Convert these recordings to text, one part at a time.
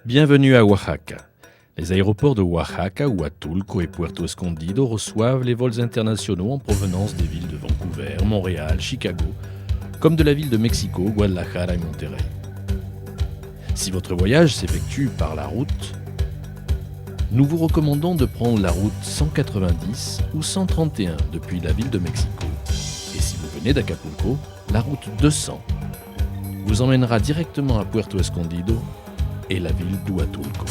Bienvenue à Oaxaca. Les aéroports de Oaxaca, Huatulco et Puerto Escondido reçoivent les vols internationaux en provenance des villes de Vancouver, Montréal, Chicago, comme de la ville de Mexico, Guadalajara et Monterrey. Si votre voyage s'effectue par la route, nous vous recommandons de prendre la route 190 ou 131 depuis la ville de Mexico. Et si vous venez d'Acapulco, la route 200 vous emmènera directement à Puerto Escondido et la ville d'Huatulco.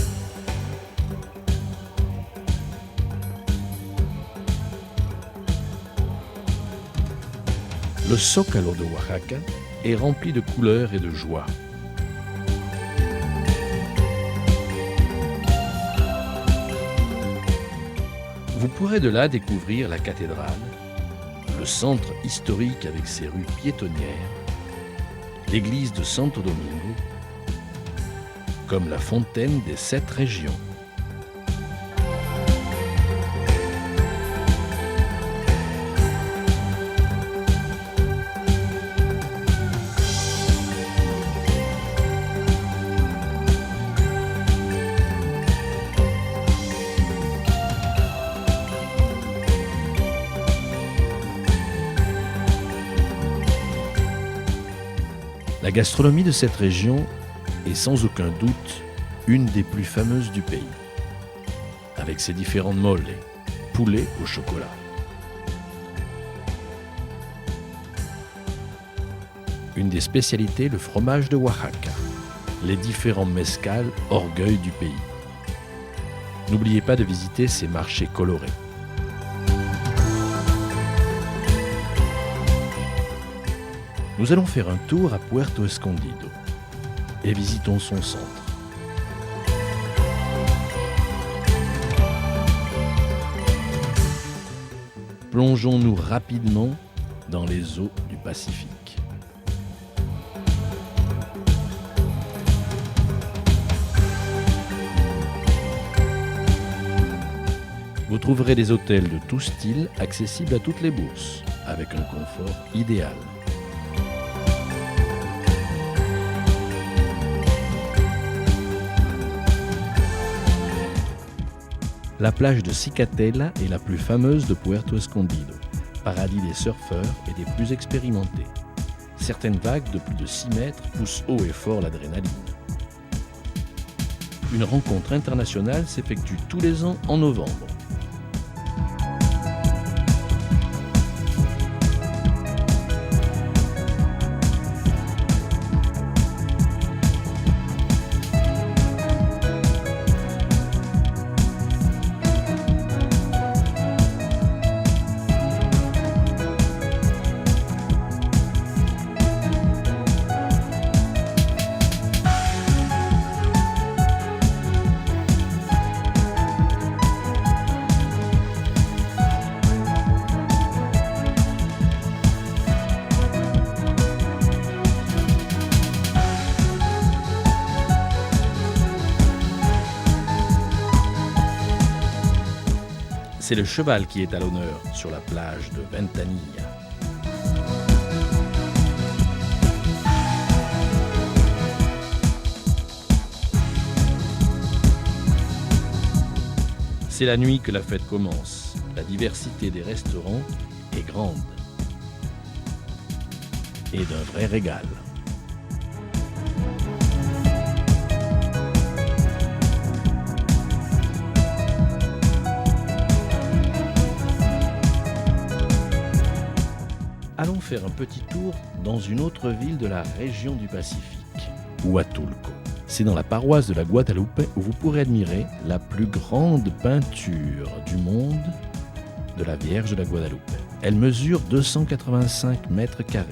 Le Zócalo de Oaxaca est rempli de couleurs et de joie. Vous pourrez de là découvrir la cathédrale, le centre historique avec ses rues piétonnières, l'église de Santo Domingo, comme la fontaine des 7 régions. La gastronomie de cette région est sans aucun doute une des plus fameuses du pays, avec ses différentes moles, poulet au chocolat. Une des spécialités, le fromage de Oaxaca, les différents mezcals, orgueil du pays. N'oubliez pas de visiter ces marchés colorés. Nous allons faire un tour à Puerto Escondido et visitons son centre. Plongeons-nous rapidement dans les eaux du Pacifique. Vous trouverez des hôtels de tout style accessibles à toutes les bourses, avec un confort idéal. La plage de Cicatela est la plus fameuse de Puerto Escondido, paradis des surfeurs et des plus expérimentés. Certaines vagues de plus de 6 mètres poussent haut et fort l'adrénaline. Une rencontre internationale s'effectue tous les ans en novembre. C'est le cheval qui est à l'honneur sur la plage de Ventanilla. C'est la nuit que la fête commence. La diversité des restaurants est grande et d'un vrai régal. Allons faire un petit tour dans une autre ville de la région du Pacifique, Huatulco. C'est dans la paroisse de la Guadalupe où vous pourrez admirer la plus grande peinture du monde de la Vierge de la Guadalupe. Elle mesure 285 mètres carrés.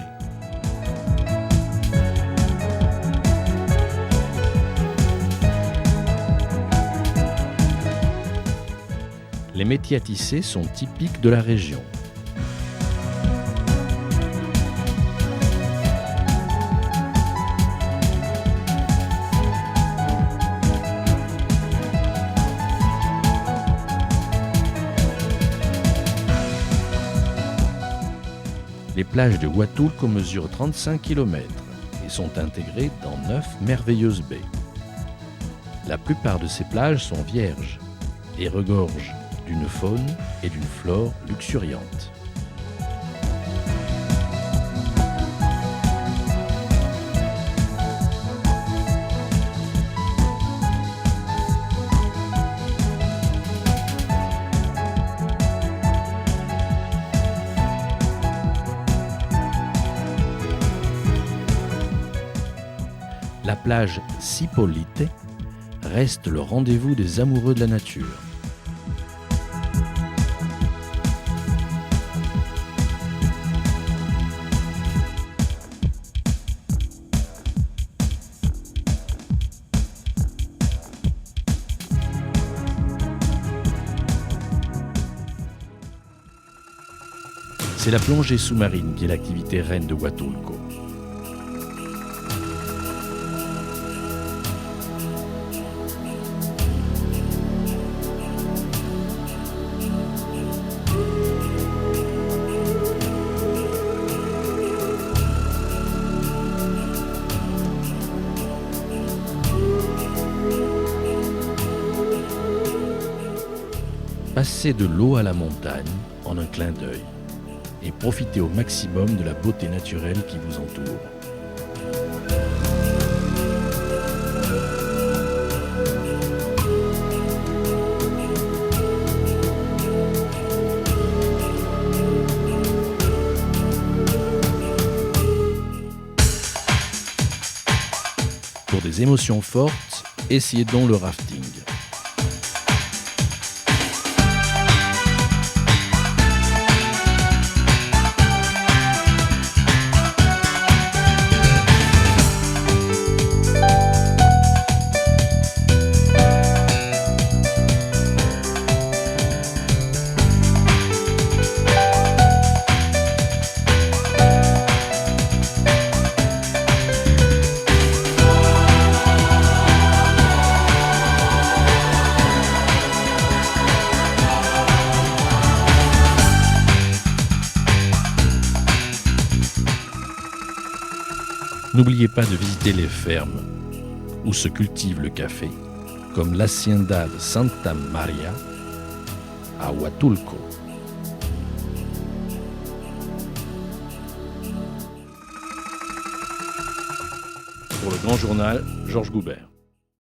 Les métiers à tisser sont typiques de la région. Les plages de Huatulco mesurent 35 km et sont intégrées dans 9 merveilleuses baies. La plupart de ces plages sont vierges et regorgent d'une faune et d'une flore luxuriantes. La plage Cipolite reste le rendez-vous des amoureux de la nature. C'est la plongée sous-marine qui est l'activité reine de Huatulco. Passez de l'eau à la montagne en un clin d'œil et profitez au maximum de la beauté naturelle qui vous entoure. Pour des émotions fortes, essayez donc le rafting. N'oubliez pas de visiter les fermes où se cultive le café, comme l'Hacienda de Santa Maria à Huatulco. Pour le Grand Journal, Georges Goubert.